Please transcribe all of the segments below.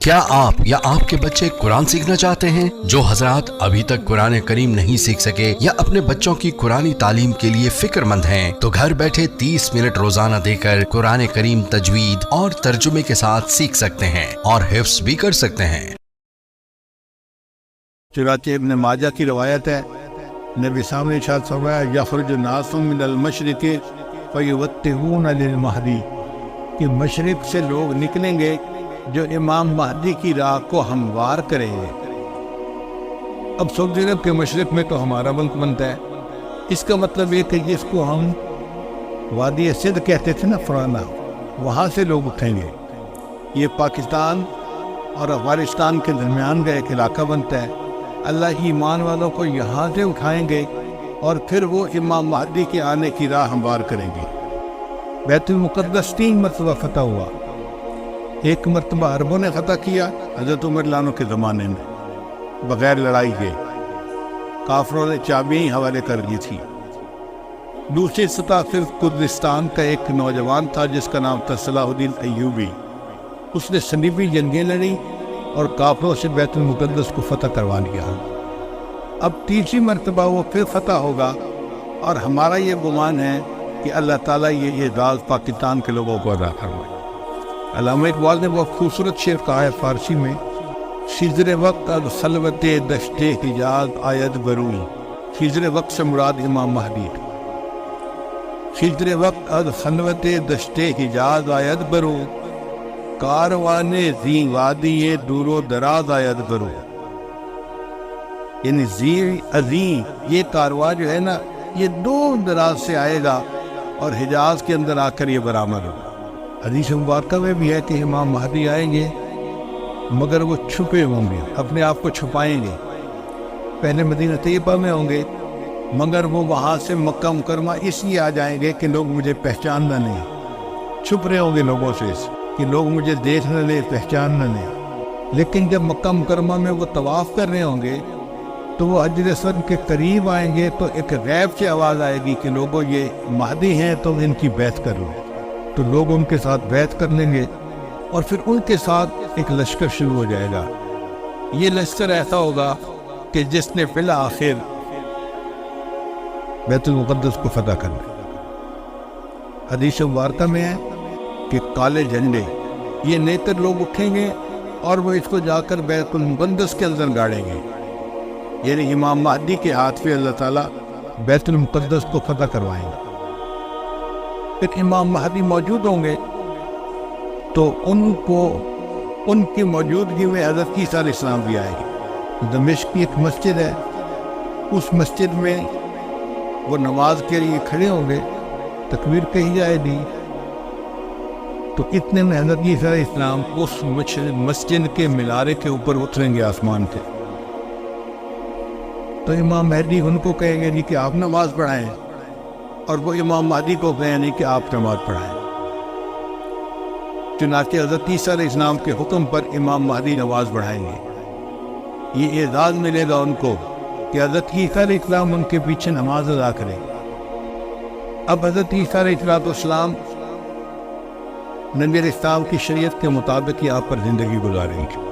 کیا آپ یا آپ کے بچے قرآن سیکھنا چاہتے ہیں؟ جو حضرات ابھی تک قرآن کریم نہیں سیکھ سکے یا اپنے بچوں کی قرآنی تعلیم کے لیے فکر مند ہیں تو گھر بیٹھے 30 منٹ روزانہ دے کر قرآن کریم تجوید اور ترجمے کے ساتھ سیکھ سکتے ہیں اور حفظ بھی کر سکتے ہیں۔ چنانچہ ابن ماجہ کی روایت ہے، نبی صاحب نے ارشاد فرمایا یخرج الناس من المشرق فیوتہون للمہدی، کہ مشرق سے لوگ نکلیں گے جو امام مہدی کی راہ کو ہموار کریں گے۔ اب سعودی عرب کے مشرق میں تو ہمارا ملک بنتا ہے، اس کا مطلب یہ کہ جس کو ہم وادی سندھ کہتے تھے نا پرانا، وہاں سے لوگ اٹھیں گے۔ یہ پاکستان اور افغانستان کے درمیان کا ایک علاقہ بنتا ہے۔ اللہ ہی ایمان والوں کو یہاں سے اٹھائیں گے اور پھر وہ امام مہدی کے آنے کی راہ ہموار کریں گے۔ بیت المقدس 3 مرتبہ فتح ہوا، ایک مرتبہ عربوں نے فتح کیا حضرت عمر لانو کے زمانے میں بغیر لڑائی کے، کافروں نے چابیاں ہی حوالے کر دی تھی۔ دوسری سطح صرف کردستان کا ایک نوجوان تھا جس کا نام تھا صلاح الدین ایوبی، اس نے صلیبی جنگیں لڑی اور کافروں سے بیت المقدس کو فتح کروا لیا۔ اب تیسری مرتبہ وہ پھر فتح ہوگا، اور ہمارا یہ گمان ہے کہ اللہ تعالیٰ یہ اعزاز پاکستان کے لوگوں کو عطا فرمائے۔ علامہ اقبال نے بہت خوبصورت شعر کہا ہے فارسی میں، خضر وقت از خلوت دشت حجاز آید برون، خضر وقت سے مراد امام مہدی، خضر وقت از خلوت دشت حجاز آید برون، کاروان زی وادی دور و دراز آید برون، یعنی زی عظیم یہ کارواں جو ہے نا یہ دور دراز سے آئے گا اور حجاز کے اندر آ کر یہ برآمد ہوگا۔ حدیث مبارکہ میں بھی ہے کہ امام مہدی آئیں گے مگر وہ چھپے ہوں گے، اپنے آپ کو چھپائیں گے۔ پہلے مدینہ طیبہ میں ہوں گے مگر وہ وہاں سے مکہ مکرمہ اس لیے آ جائیں گے کہ لوگ مجھے پہچاننا نہیں، چھپ رہے ہوں گے لوگوں سے کہ لوگ مجھے دیکھ نہ لیں، پہچان نہ لیں۔ لیکن جب مکہ مکرمہ میں وہ طواف کر رہے ہوں گے تو وہ حجر اسود کے قریب آئیں گے تو ایک غیب سے آواز آئے گی کہ لوگوں یہ مہدی ہیں تو ان کی بیعت کر لو، تو لوگ ان کے ساتھ بیعت کر لیں گے اور پھر ان کے ساتھ ایک لشکر شروع ہو جائے گا۔ یہ لشکر ایسا ہوگا کہ جس نے بالآخر بیت المقدس کو فتح کرنا۔ حدیث مبارکہ میں ہے کہ کالے جھنڈے یہ نیتر لوگ اٹھیں گے اور وہ اس کو جا کر بیت المقدس کے اندر گاڑیں گے، یعنی امام مہدی کے ہاتھ پہ اللہ تعالیٰ بیت المقدس کو فتح کروائیں گے۔ پھر امام مہدی موجود ہوں گے تو ان کی موجودگی میں حضرت عیسیٰ علیہ السلام بھی آئے گے۔ دمشق کی ایک مسجد ہے، اس مسجد میں وہ نماز کے لیے کھڑے ہوں گے، تکبیر کہی جائے گی تو اتنے میں حضرت عیسیٰ علیہ السلام اس مسجد کے مینارے کے اوپر اتریں گے آسمان سے، تو امام مہدی ان کو کہیں گے کہ آپ نماز پڑھائیں، اور وہ امام مہدی کو کہیں نہیں کہ آپ نماز پڑھائیں۔ چنانچہ حضرت عیسیٰ علیہ السلام کے حکم پر امام مہدی نماز پڑھائیں گے۔ یہ اعزاز ملے گا ان کو کہ حضرت عیسیٰ علیہ السلام ان کے پیچھے نماز ادا کریں۔ اب حضرت عیسیٰ علیہ السلام نبی علیہ السلام کی شریعت کے مطابق یہاں پر زندگی گزاریں گے۔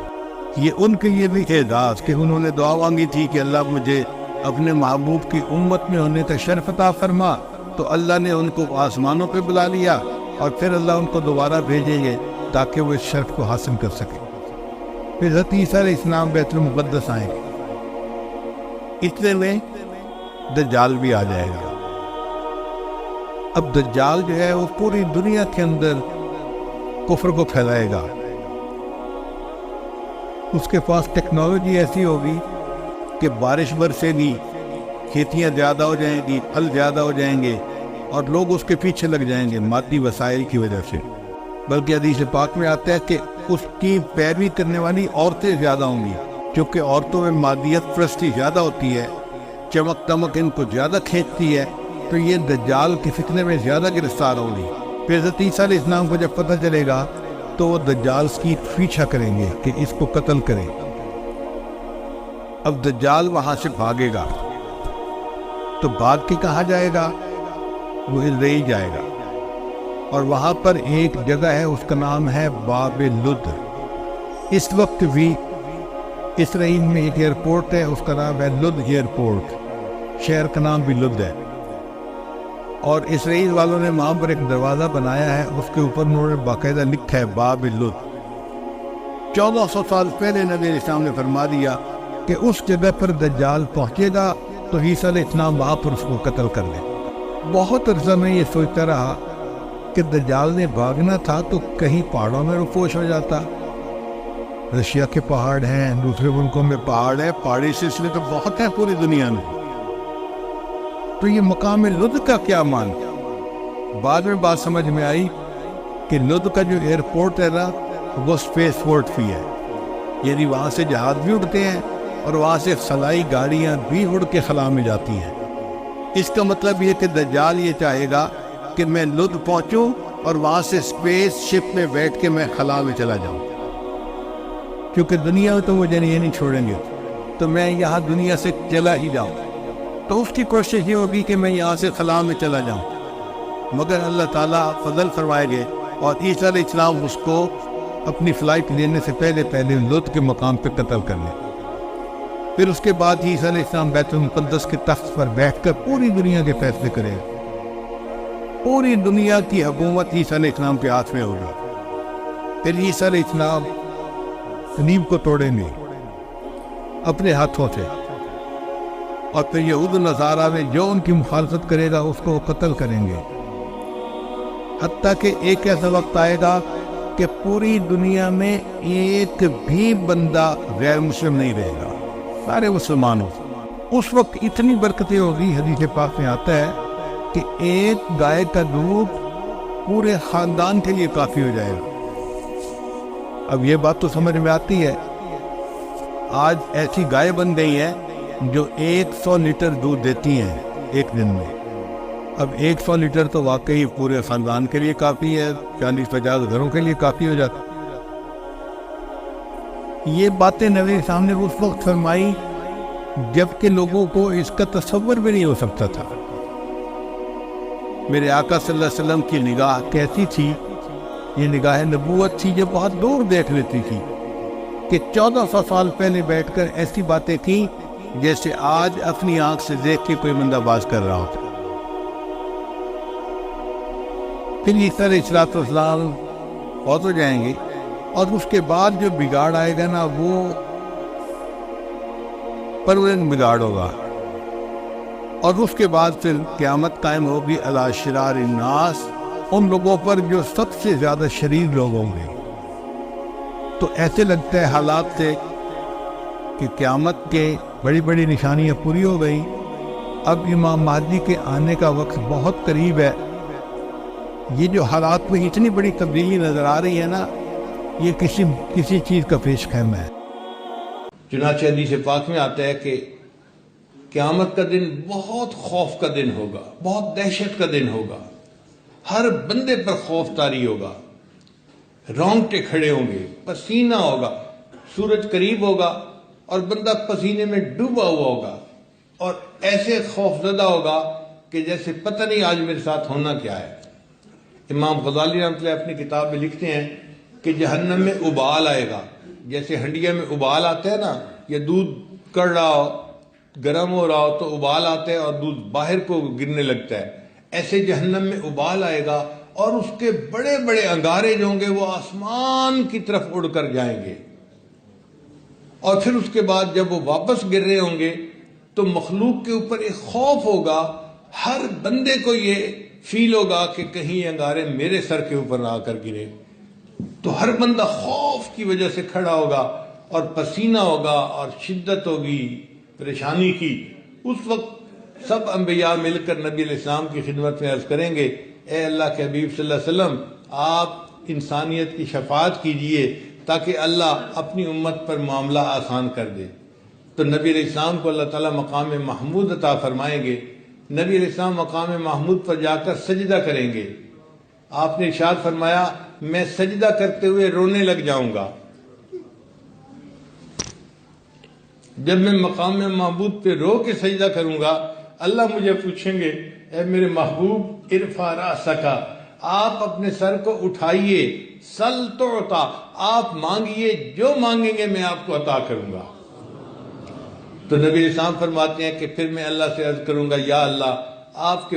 یہ ان کے لیے بھی اعزاز کہ انہوں نے دعا مانگی تھی کہ اللہ مجھے اپنے محبوب کی امت میں ہونے کا شرف عطا فرما، تو اللہ نے ان کو آسمانوں پہ بلا لیا اور پھر اللہ ان کو دوبارہ بھیجیں گے تاکہ وہ اس شرف کو حاصل کر سکے۔ پھر حضرت عیسیٰ علیہ السلام بیت المقدس آئیں گے، اتنے میں دجال بھی آ جائے گا۔ اب دجال جو ہے وہ پوری دنیا کے اندر کفر کو پھیلائے گا۔ اس کے پاس ٹیکنالوجی ایسی ہوگی کہ بارش برسے گی، کھیتیاں زیادہ ہو جائیں گی، پھل زیادہ ہو جائیں گے اور لوگ اس کے پیچھے لگ جائیں گے مادی وسائل کی وجہ سے۔ بلکہ حدیث پاک میں آتا ہے کہ اس کی پیروی کرنے والی عورتیں زیادہ ہوں گی، کیونکہ عورتوں میں مادیت پرستی زیادہ ہوتی ہے، چمک دمک ان کو زیادہ کھینچتی ہے، تو یہ دجال کے فتنے میں زیادہ گرفتار ہوں گی۔ پھر حضرت عیسیٰ علیہ السلام کو جب پتہ چلے گا تو وہ دجال کی پیچھا کریں گے کہ اس کو قتل کریں۔ اب دجال وہاں سے بھاگے گا تو بھاگ کے کہاں جائے گا؟ وہ اسرائیل جائے گا، اور وہاں پر ایک جگہ ہے اس کا نام ہے باب لد۔ اس وقت بھی اسرائیل میں ایک ایئرپورٹ ہے، اس کا نام ہے لد ایئرپورٹ، شہر کا نام بھی لد ہے، اور اسرائیل والوں نے وہاں پر ایک دروازہ بنایا ہے، اس کے اوپر انہوں نے باقاعدہ لکھا ہے باب لد۔ 1400 سال پہلے نبی علیہ السلام نے فرما دیا کہ اس جگہ پر دجال پہنچے گا تو عیسیٰ علیہ السلام وہاں پر اس کو قتل کر لیں۔ بہت عرصہ میں یہ سوچتا رہا کہ دجال نے بھاگنا تھا تو کہیں پہاڑوں میں رفوش ہو جاتا، رشیا کے پہاڑ ہیں، دوسرے ملکوں میں پہاڑ ہیں، پہاڑی سلسلے تو بہت ہیں پوری دنیا میں، تو یہ مقام لد کا کیا مان؟ بعد میں بات سمجھ میں آئی کہ لد کا جو ایئرپورٹ ہے نا وہ سپیس پورٹ بھی ہے، یعنی وہاں سے جہاز بھی اڑتے ہیں اور وہاں سے خلائی گاڑیاں بھی اڑ کے خلا میں جاتی ہیں۔ اس کا مطلب یہ کہ دجال یہ چاہے گا کہ میں لد پہنچوں اور وہاں سے سپیس شپ میں بیٹھ کے میں خلا میں چلا جاؤں، کیونکہ دنیا میں تو مجھے یہ نہیں چھوڑیں گے، تو میں یہاں دنیا سے چلا ہی جاؤں، تو اس کی کوشش یہ ہوگی کہ میں یہاں سے خلا میں چلا جاؤں، مگر اللہ تعالیٰ فضل فرمائے گے اور عیسیٰ علیہ السلام اس کو اپنی فلائٹ لینے سے پہلے لد کے مقام پہ قتل کر لیں۔ پھر اس کے بعد عیسیٰ علیہ السلام بیت المقدس کے تخت پر بیٹھ کر پوری دنیا کے فیصلے کرے گا، پوری دنیا کی حکومت عیسیٰ علیہ السلام کے ہاتھ میں ہوگی۔ پھر عیسیٰ علیہ السلام صلیب کو توڑیں گے اپنے ہاتھوں سے، اور پھر یہود و نصارہ میں جو ان کی مخالفت کرے گا اس کو قتل کریں گے، حتیٰ کہ ایک ایسا وقت آئے گا کہ پوری دنیا میں ایک بھی بندہ غیر مسلم نہیں رہے گا، سارے مسلمان ہو۔ اس وقت اتنی برکتیں ہوگی، حدیث پاک میں آتا ہے کہ ایک گائے کا دودھ پورے خاندان کے لیے کافی ہو جائے گا۔ اب یہ بات تو سمجھ میں آتی ہے، آج ایسی گائے بن گئی ہیں جو 100 لیٹر دودھ دیتی ہیں ایک دن میں۔ اب 100 لیٹر تو واقعی پورے خاندان کے لیے کافی ہے، 40-50 گھروں کے لیے کافی ہو جاتا۔ یہ باتیں نبی سامنے اس وقت فرمائی جب کہ لوگوں کو اس کا تصور بھی نہیں ہو سکتا تھا۔ میرے آقا صلی اللہ علیہ وسلم کی نگاہ کیسی تھی؟ یہ نگاہ نبوت تھی جو بہت دور دیکھ لیتی تھی، کہ 1400 سال پہلے بیٹھ کر ایسی باتیں کی جیسے آج اپنی آنکھ سے دیکھ کے کوئی بندہ باز کر رہا ہوتا۔ پھر عیسیٰ علیہ السلام فوت ہو جائیں گے، اور اس کے بعد جو بگاڑ آئے گا نا وہ پرورنگ بگاڑ ہوگا، اور اس کے بعد پھر قیامت قائم ہوگی علی شرار الناس، ان لوگوں پر جو سب سے زیادہ شریر لوگ ہوں گے۔ تو ایسے لگتا ہے حالات سے کہ قیامت کے بڑی بڑی نشانیاں پوری ہو گئی، اب امام مہدی کے آنے کا وقت بہت قریب ہے۔ یہ جو حالات میں اتنی بڑی تبدیلی نظر آ رہی ہے نا، یہ کسی چیز کا پیش خیمہ ہے۔ چنانچہ حدیث پاک میں آتا ہے کہ قیامت کا دن بہت خوف کا دن ہوگا، بہت دہشت کا دن ہوگا، ہر بندے پر خوف طاری ہوگا، رونگٹے کھڑے ہوں گے، پسینہ ہوگا، سورج قریب ہوگا اور بندہ پسینے میں ڈوبا ہوا ہوگا، اور ایسے خوف زدہ ہوگا کہ جیسے پتہ نہیں آج میرے ساتھ ہونا کیا ہے۔ امام غزالی رحمۃ اللہ اپنی کتاب میں لکھتے ہیں کہ جہنم میں ابال آئے گا، جیسے ہنڈیا میں ابال آتا ہے نا، یا دودھ کڑ رہا ہو، گرم ہو رہا ہو تو ابال آتا ہے اور دودھ باہر کو گرنے لگتا ہے، ایسے جہنم میں ابال آئے گا، اور اس کے بڑے بڑے انگارے جو ہوں گے وہ آسمان کی طرف اڑ کر جائیں گے، اور پھر اس کے بعد جب وہ واپس گر رہے ہوں گے تو مخلوق کے اوپر ایک خوف ہوگا، ہر بندے کو یہ فیل ہوگا کہ کہیں یہ انگارے میرے سر کے اوپر نہ آ کر گرے، تو ہر بندہ خوف کی وجہ سے کھڑا ہوگا اور پسینہ ہوگا اور شدت ہوگی پریشانی کی۔ اس وقت سب انبیاء مل کر نبی علیہ السلام کی خدمت میں عرض کریں گے، اے اللہ کے حبیب صلی اللہ علیہ وسلم، آپ انسانیت کی شفاعت کیجئے تاکہ اللہ اپنی امت پر معاملہ آسان کر دے۔ تو نبی علیہ السلام کو اللہ تعالیٰ مقام محمود عطا فرمائیں گے، نبی علیہ السلام مقام محمود پر جا کر سجدہ کریں گے۔ آپ نے ارشاد فرمایا، میں سجدہ کرتے ہوئے رونے لگ جاؤں گا۔ جب میں مقام محمود پہ رو کے سجدہ کروں گا، اللہ مجھے پوچھیں گے، اے میرے محبوب ارفع رأسک، آپ اپنے سر کو اٹھائیے، سل تعطا، آپ مانگیے، جو مانگیں گے میں آپ کو عطا کروں گا۔ تو نبی اسلام فرماتے ہیں کہ پھر میں اللہ سے عرض کروں گا، یا اللہ آپ کے